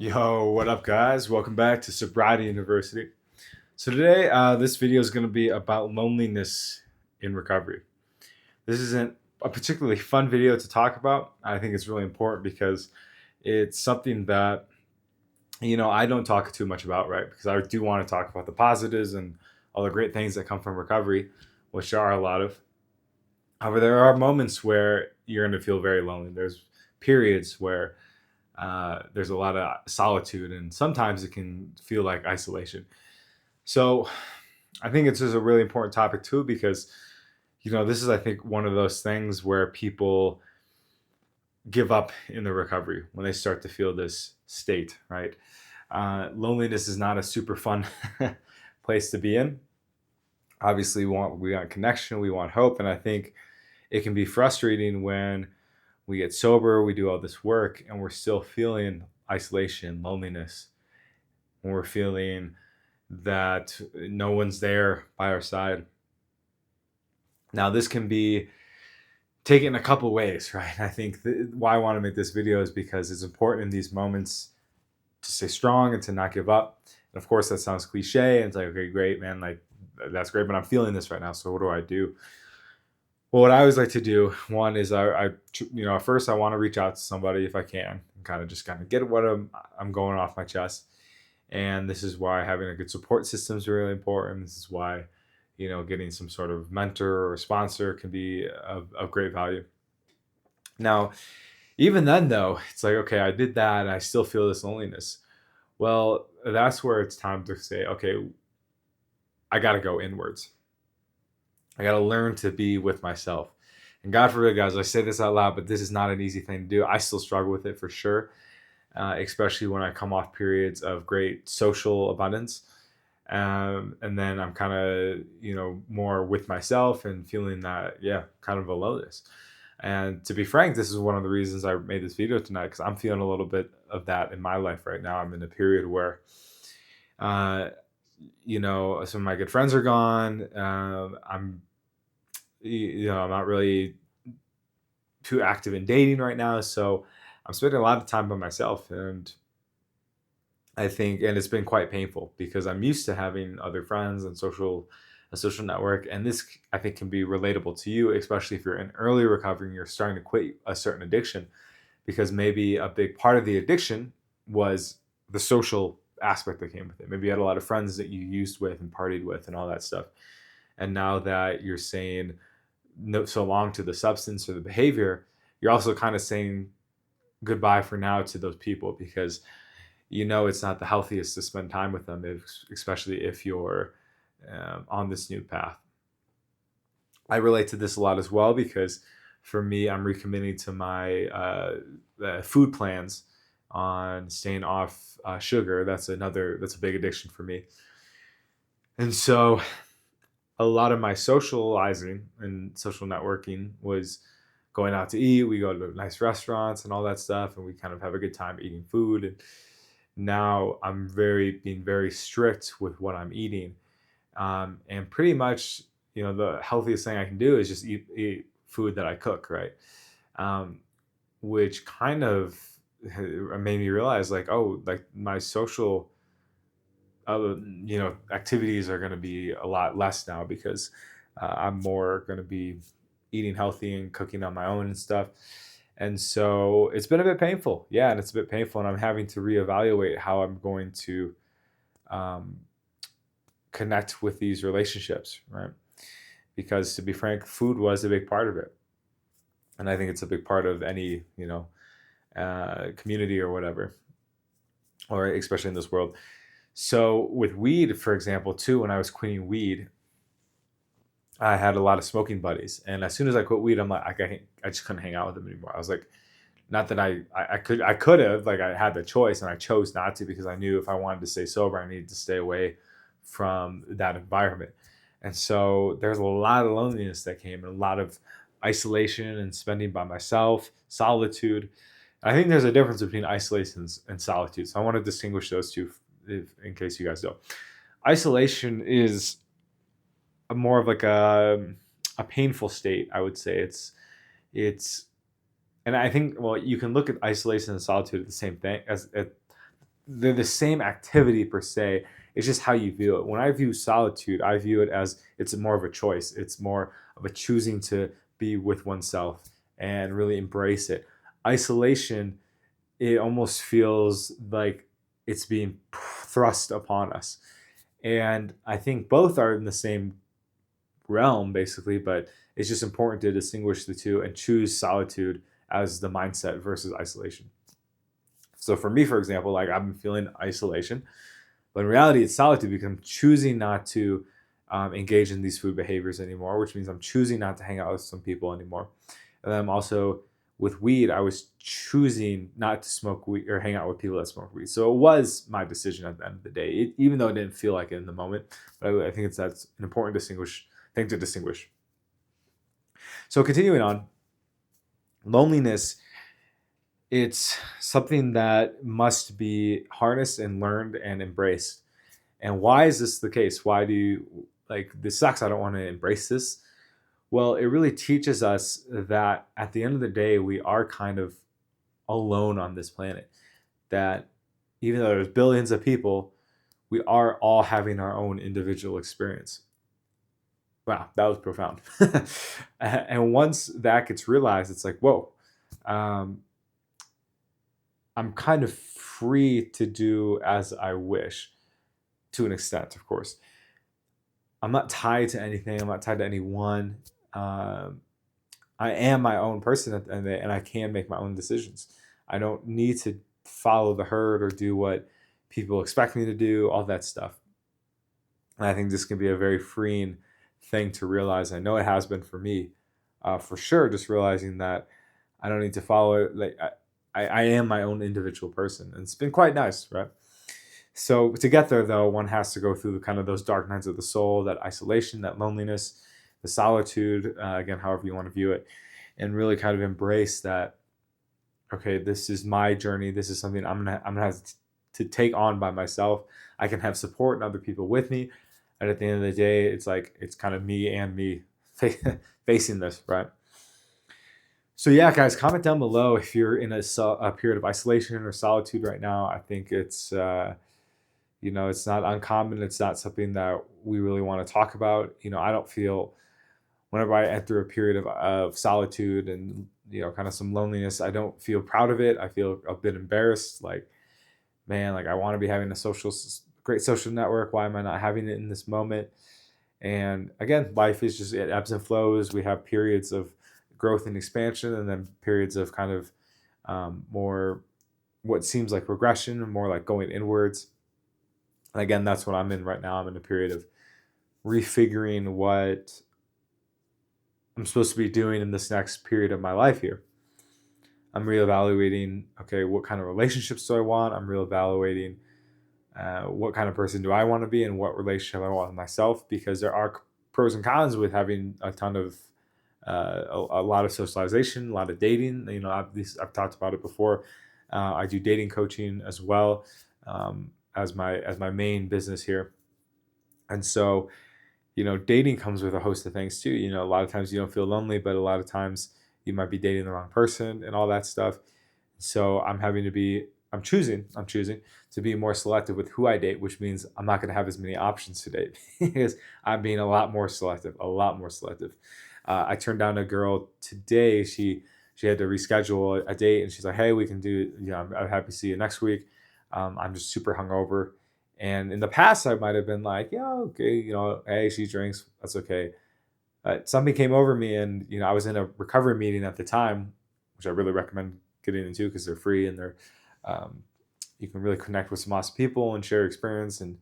Yo, what up, guys? Welcome back to Sobriety University. So, today, this video is going to be about loneliness in recovery. This isn't a particularly fun video to talk about. I think it's really important because it's something that, I don't talk too much about, right? Because I do want to talk about the positives and all the great things that come from recovery, which there are a lot of. However, there are moments where you're going to feel very lonely. There's periods where there's a lot of solitude, and sometimes it can feel like isolation. So I think it's just a really important topic too, because this is, I think, one of those things where people give up in the recovery when they start to feel this state, right? Loneliness is not a super fun place to be in. Obviously, we want connection, we want hope, and I think it can be frustrating when we get sober, we do all this work, and we're still feeling isolation, loneliness, when we're feeling that no one's there by our side. Now, this can be taken a couple ways, right? I think why I want to make this video is because it's important in these moments to stay strong and to not give up. And of course, that sounds cliche, and it's like, okay, great, man, like that's great, but I'm feeling this right now. So what do I do? Well, what I always like to do, one is first I want to reach out to somebody if I can, and kind of get what I'm going off my chest. And this is why having a good support system is really important. This is why, getting some sort of mentor or sponsor can be of great value. Now, even then, though, it's like, okay, I did that and I still feel this loneliness. Well, that's where it's time to say, okay, I got to go inwards. I got to learn to be with myself. And God forbid, guys, I say this out loud, but this is not an easy thing to do. I still struggle with it for sure, especially when I come off periods of great social abundance. And then I'm kind of, more with myself and feeling that, yeah, kind of aloneness. And to be frank, this is one of the reasons I made this video tonight, because I'm feeling a little bit of that in my life right now. I'm in a period where, uh, some of my good friends are gone. I'm not really too active in dating right now, so I'm spending a lot of time by myself, and I think, and it's been quite painful because I'm used to having other friends and a social network, and this I think can be relatable to you, especially if you're in early recovery and you're starting to quit a certain addiction, because maybe a big part of the addiction was the social aspect that came with it. Maybe you had a lot of friends that you used with and partied with and all that stuff, and now that you're saying no so long to the substance or the behavior, you're also kind of saying goodbye for now to those people, because it's not the healthiest to spend time with them, especially if you're on this new path. I relate to this a lot as well, because for me, I'm recommitting to my food plans on staying off sugar. That's a big addiction for me. And so a lot of my socializing and social networking was going out to eat. We go to nice restaurants and all that stuff, and we kind of have a good time eating food. And now I'm being very strict with what I'm eating, and pretty much, the healthiest thing I can do is just eat food that I cook, right? Um, which kind of made me realize, like, oh, like my social activities are going to be a lot less now, because I'm more going to be eating healthy and cooking on my own and stuff. And so it's been a bit painful. Yeah, and it's a bit painful. And I'm having to reevaluate how I'm going to um, connect with these relationships, right? Because to be frank, food was a big part of it. And I think it's a big part of any, community or whatever, or especially in this world. So with weed, for example, too, when I was quitting weed, I had a lot of smoking buddies, and as soon as I quit weed, I'm like, I just couldn't hang out with them anymore. I was like, not that I could have, like, I had the choice, and I chose not to, because I knew if I wanted to stay sober, I needed to stay away from that environment. And so there's a lot of loneliness that came, and a lot of isolation and spending by myself, solitude. I think there's a difference between isolation and solitude. So I want to distinguish those two, in case you guys don't. Isolation is more of like a painful state, I would say. It's and I think, well, you can look at isolation and solitude at the same thing, as they're the same activity per se. It's just how you view it. When I view solitude, I view it as it's more of a choice. It's more of a choosing to be with oneself and really embrace it. Isolation, it almost feels like it's being thrust upon us. And I think both are in the same realm, basically, but it's just important to distinguish the two and choose solitude as the mindset versus isolation. So for me, for example, like I'm feeling isolation, but in reality, it's solitude because I'm choosing not to engage in these food behaviors anymore, which means I'm choosing not to hang out with some people anymore. And then I'm also with weed, I was choosing not to smoke weed or hang out with people that smoke weed. So it was my decision at the end of the day, even though it didn't feel like it in the moment. But I think that's an important thing to distinguish. So continuing on, loneliness, it's something that must be harnessed and learned and embraced. And why is this the case? Why do you like this sucks? I don't want to embrace this. Well, it really teaches us that at the end of the day, we are kind of alone on this planet. That even though there's billions of people, we are all having our own individual experience. Wow, that was profound. And once that gets realized, it's like, whoa, um, I'm kind of free to do as I wish to an extent, of course. I'm not tied to anything. I'm not tied to anyone. Um, I am my own person at the end of the day, and I can make my own decisions. I don't need to follow the herd or do what people expect me to do, all that stuff. And I think this can be a very freeing thing to realize. I know it has been for me, for sure. Just realizing that I don't need to follow it. Like I am my own individual person, and it's been quite nice, right? So to get there, though, one has to go through the kind of those dark nights of the soul, that isolation, that loneliness, the solitude, again, however you want to view it, and really kind of embrace that. Okay, this is my journey. This is something I'm gonna have to take on by myself. I can have support and other people with me, and at the end of the day, it's like it's kind of me and me facing this, right? So yeah, guys, comment down below if you're in a period of isolation or solitude right now. I think it's it's not uncommon. It's not something that we really want to talk about. I don't feel whenever I enter a period of solitude and kind of some loneliness, I don't feel proud of it. I feel a bit embarrassed. Like, man, like I want to be having a great social network. Why am I not having it in this moment? And again, life is just, it ebbs and flows. We have periods of growth and expansion, and then periods of kind of more what seems like regression and more like going inwards. And again, that's what I'm in right now. I'm in a period of refiguring what I'm supposed to be doing in this next period of my life here. I'm reevaluating, okay, what kind of relationships do I want? I'm reevaluating what kind of person do I want to be and what relationship I want with myself, because there are pros and cons with having a ton of a lot of socialization, a lot of dating. I've talked about it before. I do dating coaching as well, as my main business here, and so dating comes with a host of things too. A lot of times you don't feel lonely, but a lot of times you might be dating the wrong person and all that stuff. So I'm choosing to be more selective with who I date, which means I'm not going to have as many options to date because I'm being a lot more selective. I turned down a girl today. She had to reschedule a date, and she's like, "Hey, we can do. I'm happy to see you next week. I'm just super hungover." And in the past, I might have been like, "Yeah, okay, hey, she drinks. That's okay." Something came over me, and I was in a recovery meeting at the time, which I really recommend getting into because they're free and you can really connect with some awesome people and share experience and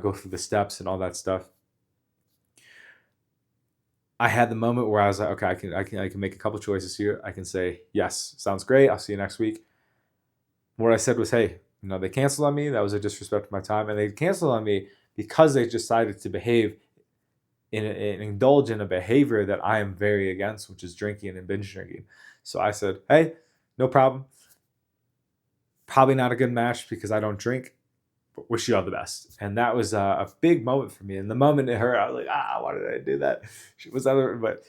go through the steps and all that stuff. I had the moment where I was like, okay, I can make a couple choices here. I can say, yes, sounds great. I'll see you next week. What I said was, hey, they canceled on me. That was a disrespect to my time. And they canceled on me because they decided to behave and indulge in a behavior that I am very against, which is drinking and binge drinking. So I said, hey, no problem. Probably not a good match because I don't drink, but wish you all the best. And that was a big moment for me. And the moment it hurt, I was like, why did I do that? She was other, but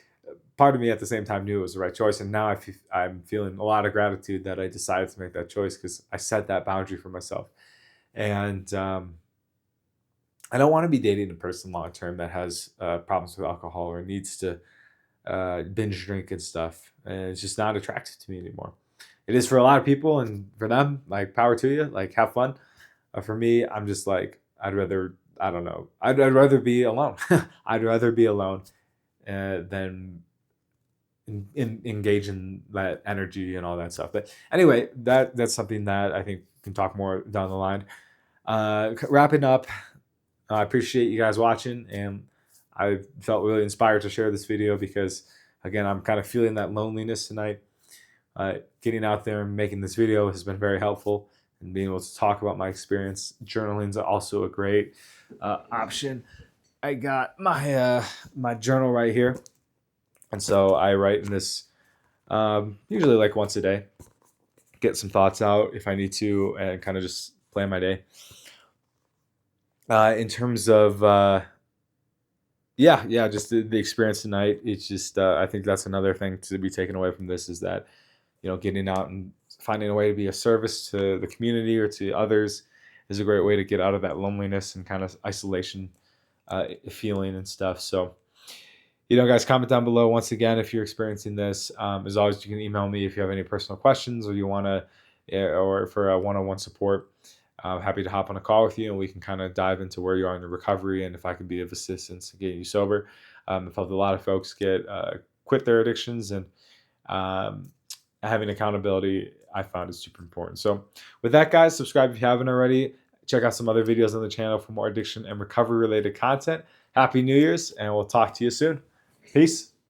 part of me at the same time knew it was the right choice. And now I'm feeling a lot of gratitude that I decided to make that choice, because I set that boundary for myself. And I don't want to be dating a person long term that has problems with alcohol or needs to binge drink and stuff. And it's just not attractive to me anymore. It is for a lot of people, and for them, like, power to you, like, have fun. For me, I'm just like, I'd rather, I don't know, I'd rather be alone. I'd rather be alone than engage in that energy and all that stuff. But anyway, that's something that I think we can talk more down the line. Wrapping up, I appreciate you guys watching, and I felt really inspired to share this video because, again, I'm kind of feeling that loneliness tonight. Getting out there and making this video has been very helpful, and being able to talk about my experience. Journaling is also a great option. I got my my journal right here, and so I write in this usually like once a day. Get some thoughts out if I need to, and kind of just plan my day. In terms of just the experience tonight, it's just I think that's another thing to be taken away from this, is that, you know, getting out and finding a way to be a service to the community or to others is a great way to get out of that loneliness and kind of isolation feeling and stuff. So, you know, guys, comment down below once again if you're experiencing this. As always, you can email me if you have any personal questions, or you want to, or for a one-on-one support. I'm happy to hop on a call with you, and we can kind of dive into where you are in your recovery and if I can be of assistance in getting you sober. I've helped a lot of folks quit their addictions, and having accountability, I found, is super important. So with that, guys, subscribe if you haven't already. Check out some other videos on the channel for more addiction and recovery related content. Happy New Year's, and we'll talk to you soon. Peace.